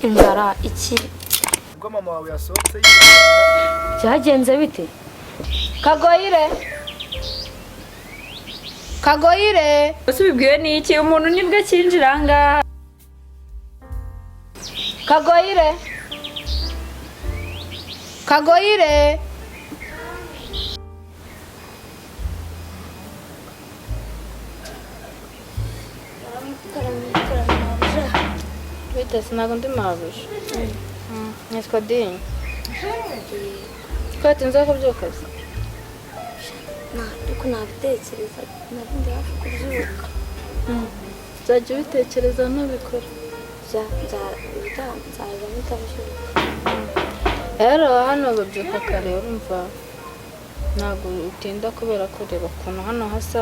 inzara iki ubwo mama wawe yasohotse byagenze bite? Kagoyire Ese ubibwiwe n'iki? Umuntu nibwo akinjira ngaha. Kagoyire Bite sinago ndi mabuje. Nitwa Dini. Twati nza kubyuka. ariko nabitekereza nabindi hafi kubyuka. Uzajya ubitekereza ntubikora. nzaza mutabyuka. Rero hano babyuka kare urumva ntabwo utinda kubera ko reba ukuntu hano hasa,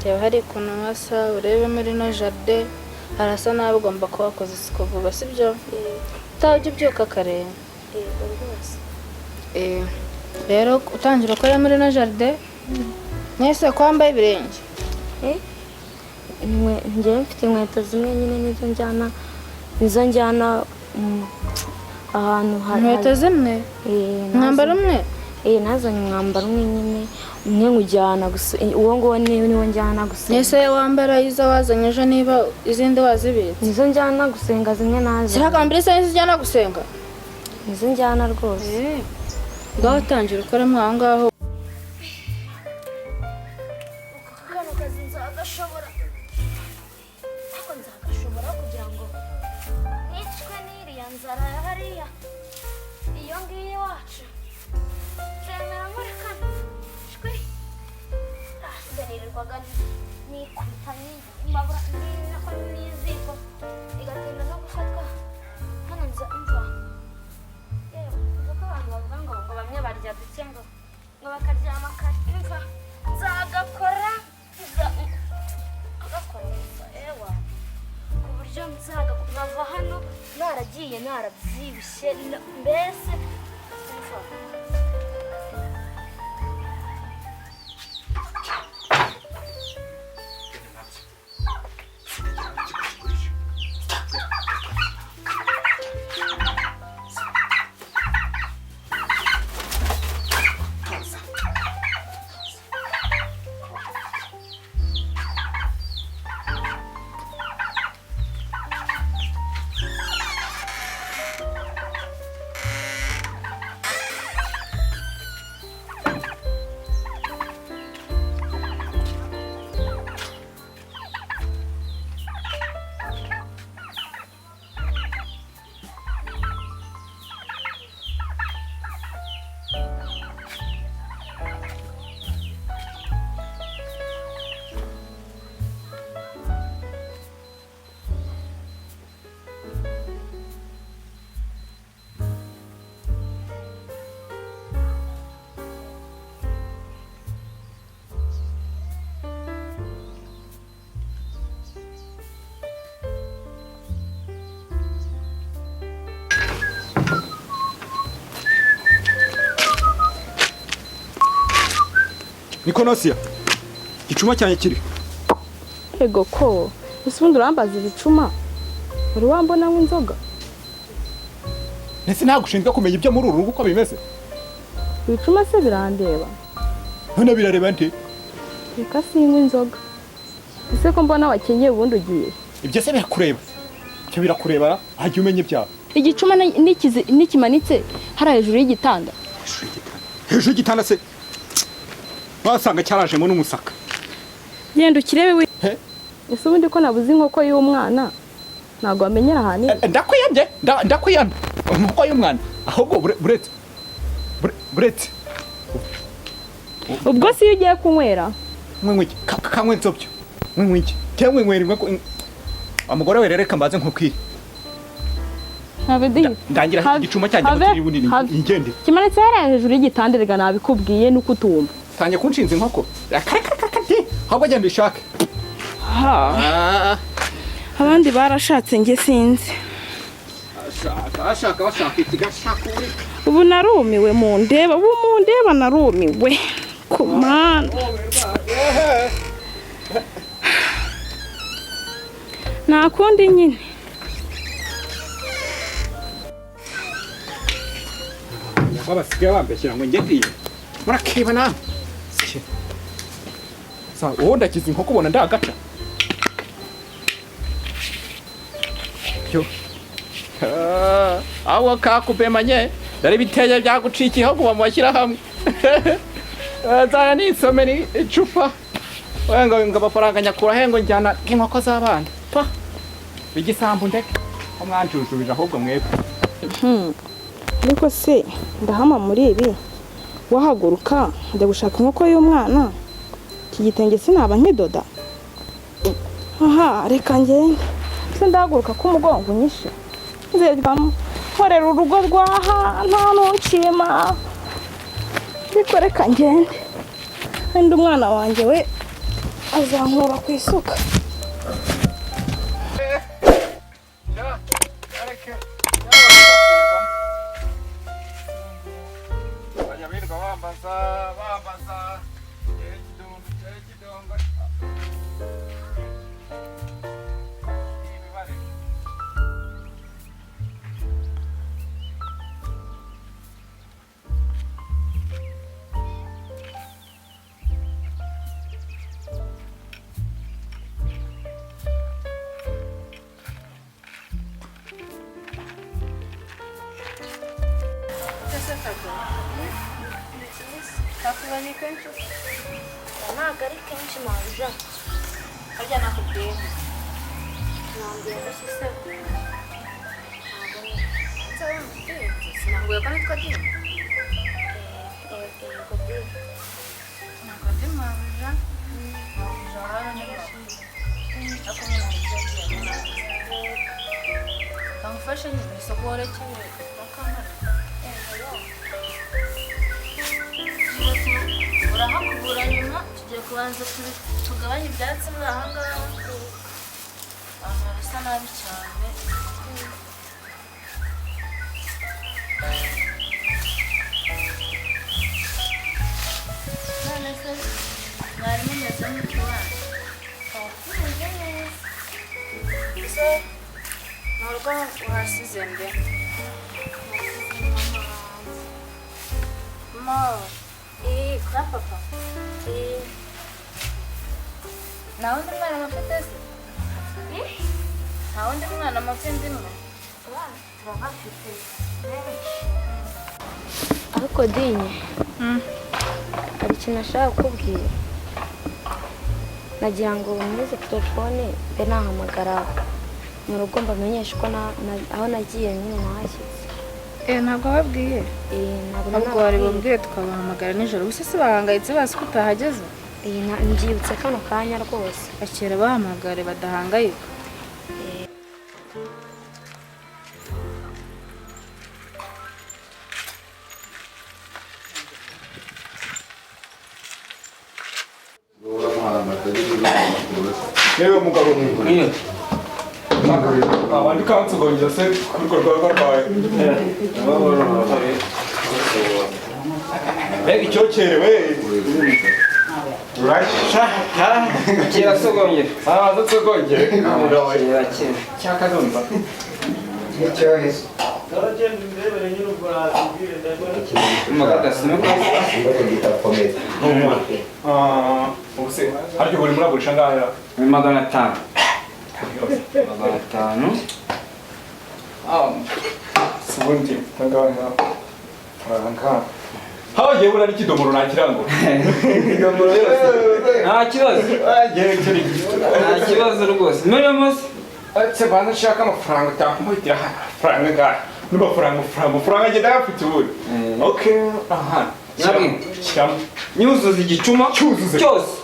reba hari ukuntu hasa, urebe muri no jardin harasa nabi, ugomba kuba wakoze isuku vuba sibyo? Utajya ubyuka kare. Rero utangira ukora muri no jardin mwese kwambaye ibirenge. Njyewe mfite inkweto zimwe nyine nizo njyana ahantu inkweto zimwe mwambaro umwe. Nazanye umwambaro umwe nyine umwe ngujyana gusa, uwo nguwo niwo njyana gusenga. Ese wambara izo wazanye ejo niba izindi wazibitse? Nizo njyana gusenga zimwe nazo. Zirakambira isa n'izijyana gusenga? Nizo njyana rwose. Ngaho utangira ukoramo aho ngaho. Kano kazi nzagashobora kugira ngo nicwe n'iriya nzara ya hariya iyo ngiyo iwacu. Zemera muri kano shwi nirirwaga nikubita n'iziko igatinda no gufatwa. Hano nzumva yewe uko abantu bavuga ngo bamwe barya duke ngo bakaryama kare. Imva nzagakora ewa ku buryo nzagakava hano naragiye narabyibushye mbese imva. Nikonosia, igicuma cyane kiri. Ego ko, usubundi urambaza ibicuma. Uri wambona nk'inzoga? Nese nagushinzwe kumenya ibyo muri uru rugo uko bimeze. Ibicuma se birandeba. None birareba nte? Reka sinywa inzoga. Ese ko mbona wakenyeye ubundi ugiye. Ibyo se birakureba. Cyo birakureba, hajye umenye ibyaha. Igicuma nikimanitse hari hejuru y'igitanda. Hejuru y'igitanda se. Wasanga cyarajemo n'umusaka. Genda ukirebe we. Ese ubundi ko nabuze inkoko y'umwana ntago wamenyera ahantu. Ndakwiyambye, ndakwiyambye. Inkoko y'umwana. Ahubwo buretse. Ubwo si ugiye kunywera. Mwenwiki, kanywe nzobyo. Mwenwiki. Temwe nweremwe ko amugore we rereka mbaze nkukiri. Ntabedi. Ndangira igicuma cyanjye kiri bunini ingende. Kimanitse hari hejuru y'igitanda rega nabikubwiye nuko utumva. Tanye kunshinze inkoko. Ahubwo genda ishake. Abandi barashatse nge sinzi. Ashaka ikigashaka uri. Ubu narumiwe mu ndeba, narumiwe. Kumana. Nakundi nyine. babasigaye bambeshyira ngo njye kwiba murakiba namwe sa uwo ndakiza inkoko ubona ndagaca yo aho kakubemanye dore biteye byagucikiye ahubwo bamushyira hamwe zaya nisome ni icupa ngo amafaranga nyakura he ngo njyana nk'inkoko z'abana pa igisambu ndeke ko mwanjujubije ahubwo mwebwe ariko se ndahama muri ibi wahaguruka njya gushaka inkoko y'umwana iki gitenge sinaba nkidoda aha reka ngende se ndahaguruka k'umugongo unyishe nzerwamo nkorera urugo rwaha nta nunshima ariko reka ngende wenda umwana wanjye we azankura ku isuka Kakuba ni kenshi ntabwo ari kenshi manja harya nakubwiye nambwiye ko sise sinambwiye ko nitwa dini ntabwo ndi manja manja hano n'ibishimbo akomeye mu byo kamufashe nyine isoko warekeye bakamara urahakubura nyuma tugiye kubanza tugabanye ibyatsi muri aha ngaha ahantu harasa nabi cyane none se mwari mumeze nk'ikibana tumeze neza ese mu rugo uhasize mbe kwa papa nta wundi mwana amafite se nta wundi mwana amafite imwe turahafite ariko dinye hari ikintu nashaka kukubwira nagira ngo unyuze telefone mbe nahamagara mu rugo mbamenyeshe ko aho nagiye nyine nahashyize ntabwo wabwiye ntabwo wari bubwiye tukabahamagara nijoro gusa si bahangayitse bazi ko utahageze mbyibutse kano kanya rwose bakera bahamagare badahangayika yewe mugabo mwiza abandi kansugongera se kurwo rwego rwawe mbega icyokerewe urasha kirasogongera azasogongere mugabo cyakazumva icyorezo ubuse haryo buri muragurisha ngahera ni 500 subundi tangana faranga hagiye bura n'ikidomoro nakirango idomoro yose nta kibazo nta kibazo rwose muri mose ate bana nshaka amafaranga utakumutira faranga ngaha n'amafaranga agenda yafite ubu okay aha nyuzuza igicuma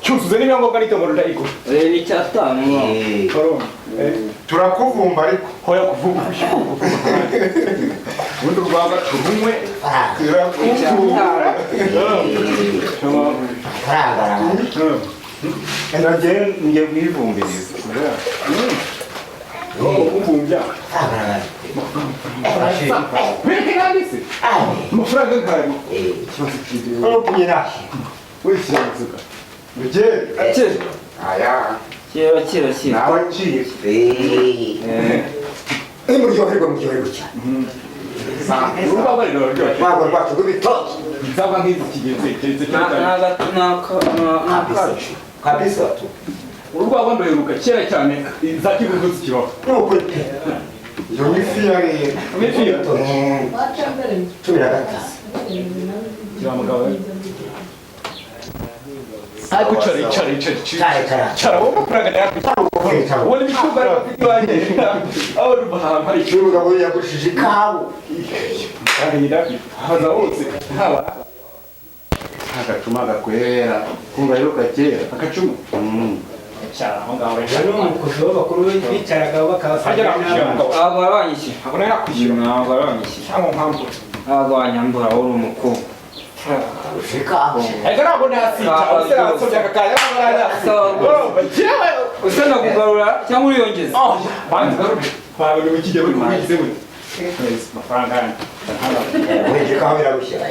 cyuzuze n'ibyangombwa n'itomoro ndayigura ni cyatanu turakuvumba ariko hoya kuvumba ubundi urwagwa turunywe ngiye kuyivumbiriza kuvumbya amafaranga nkari ikibazo kiriho wishyiramuzuka ugere aya kera nawe nciye muryoherwa cyane urwagwa ruraryoshye urwagwa rwacu rw'ibitoki nzaba nk'izi kigenze kabisa tu urwagwa ndoheruka kera cyane za kibugu zikibaho nuko iyo ni fiya rero ifi 16 kira mugabo ariko cara wowe kuragana yakwicara wone bikuga bafite wanje aho rubaha hari umugabo yagushije ikabu arira haza hose haba agacuma gakwera kumva rero kera agacuma cyara aho ngaho rero umukozi w'abakuru bicaraga bakabafanya abo baranyishye abo nakwishyura ntabwo baranyishye cyangwa mpamvu ntabwo wanyambura uri umukobwa ega ntabwo nasita userasobya kakaya usenda kugarura cyangwa uriyongeza bangarure babone ukijya buri kugize buri amafaranga yanjye weje kaho birabushyira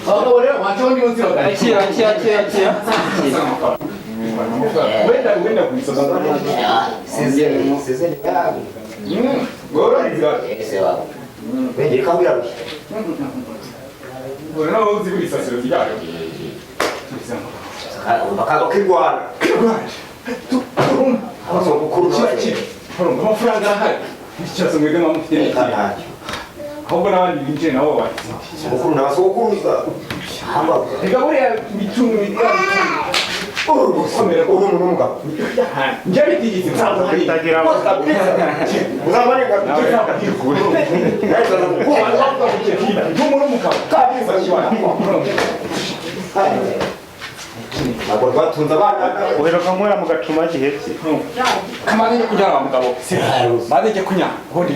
aho rero wacho ndi munsi wa akira wenda kuisoza sizeni kabu gora nzira ese wabo weje kaho birabushyira Bueno, no uzi kuri sasiro ryayo. bakago kirwana abaso gukuru Chiki. Amafaranga ahari. Ikibazo mwebwe mufite n'iki? Ahubwo n'abandi binjiye nabo bati. gukuru n'abasokuruza Reka buriya mitungo miliyari. ubu n'umugabo Njye bitigeze bitagira uzabane ntabwo rwatunze abana uheruka mwera mu gacuma gihetse Kamane kujya wa mugabo. Maze njye kunya. Hodi.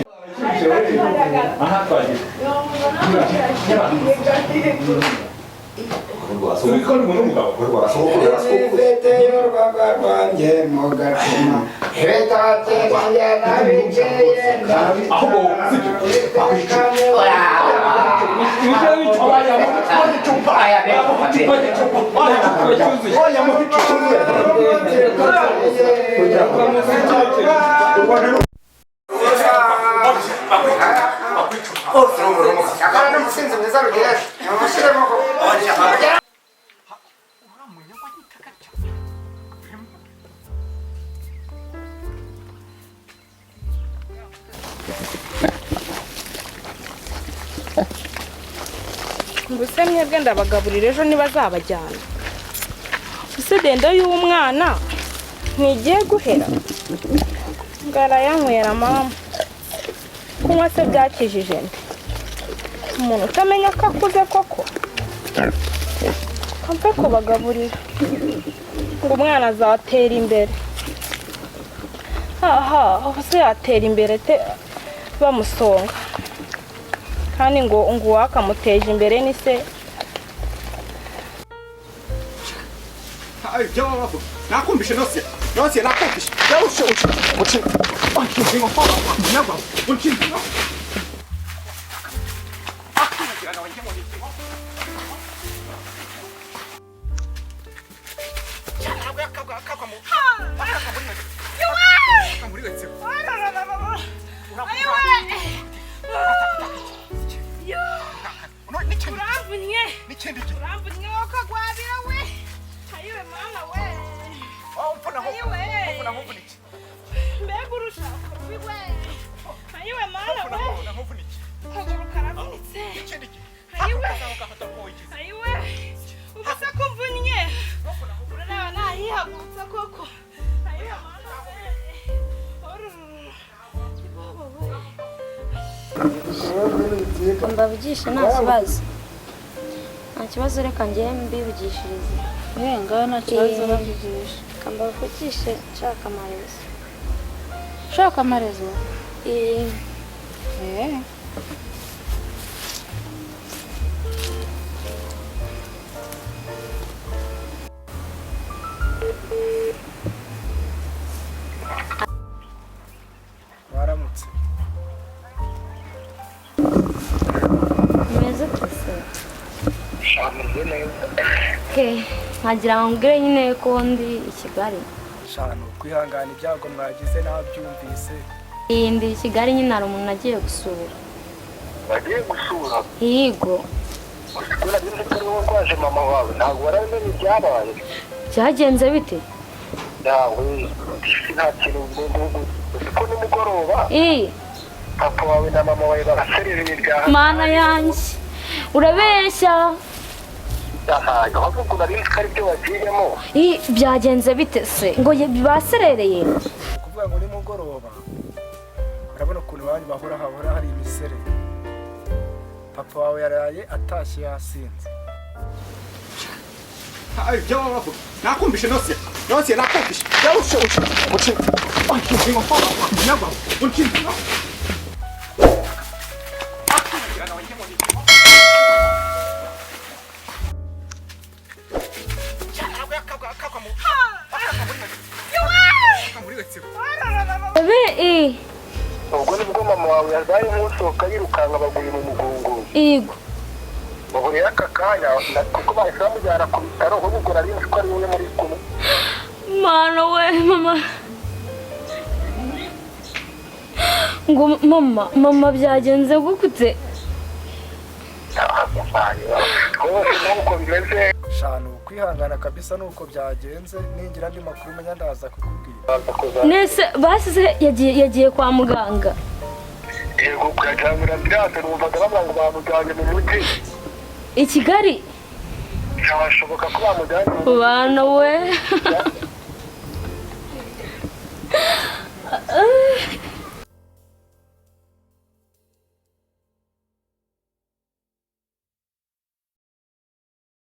Aha twagiye. Uriko ni umugabo. Ifeteyo urwagwa rwanjye mu gacuma Hetate wanjye nabikeye Ahubwo Mbese mwebwe ndabagaburira ejo ntibazabajyana. Ese dendo y'umwana ntigiye guhera. Ngara yanywera mama. Kunywa se byakijije nde? Umuntu utamenya ko akuze koko. Kampe kubagaburira. Ngo umwana azatera imbere. Aha, se yatera imbere te bamusonga. Kandi ngo wakamuteje imbere ni se. Ay, ya va. Nakumbishe nose nakumbishe. Yawushe uchi. Uchi ngo nyaba. Uchi. Urambunye wakagwabira we. Ayiwe mama we. Mbega urushaka rwiwe. Ayiwe mama we. Kaguru karavunitse. Ayiwe. Ayiwe. Ubasa kumvunye. Uraraba nahihagurutsa koko. Ayiwe mama we. Mbavugisha nta kibazo. Nta kibazo reka njye mbivugishirize. ngaho nta kibazo bavugisha. Kambavugishe nshaka amarezo. Ushaka amarezo? Waramutse. Meze kose. Nkagira ngo mbwire nyine ko ndi i Kigali. Shano kwihangana ibyago mwagize nabyumvise. Ndi i Kigali nyine hari umuntu nagiye gusura. Wagiye gusura? Yego. Usikora bindi kuri wowe kwaje mama wawe ntabwo waramenye ibyabaye. Byagenze bite? Yawe nta kintu uko nimugoroba. Papa wawe na mama wawe baraserereye ibyaha. Mana yanjye urabeshya. Yahaye ahubwo nari nzi ko ari byo wagiyemo. Byagenze bite se ngo baserereye? Kuvuga ngo nimugoroba urabona ukuntu banyu bahora hari imisere. Papa wawe yaraye atashye yasinze. nakumvishe nose nakumvishe yawushe uci ngo fara nyagwa uci ubwo nibwo mama wawe yazaye nk'usohoka yirukanka baguye mu mugongo. Yego. Bahuriye aka kanya kuko bahise bamujyana ku bitaro ahubwo nari nzi ko ari wowe muri kumwe. Mana we mama. Ngo mama byagenze gute? Nuko bimeze. Shano kwihangana kabisa nuko byagenze ningira andi makuru menya ndaza kukubwira. Nese basize yagiye kwa muganga. Yego kujyamira ambulance numvaga bavuga ngo bamujyanye mu mujyi. I Kigali? Byashoboka ko bamujyanye mu mujyi. Bana we.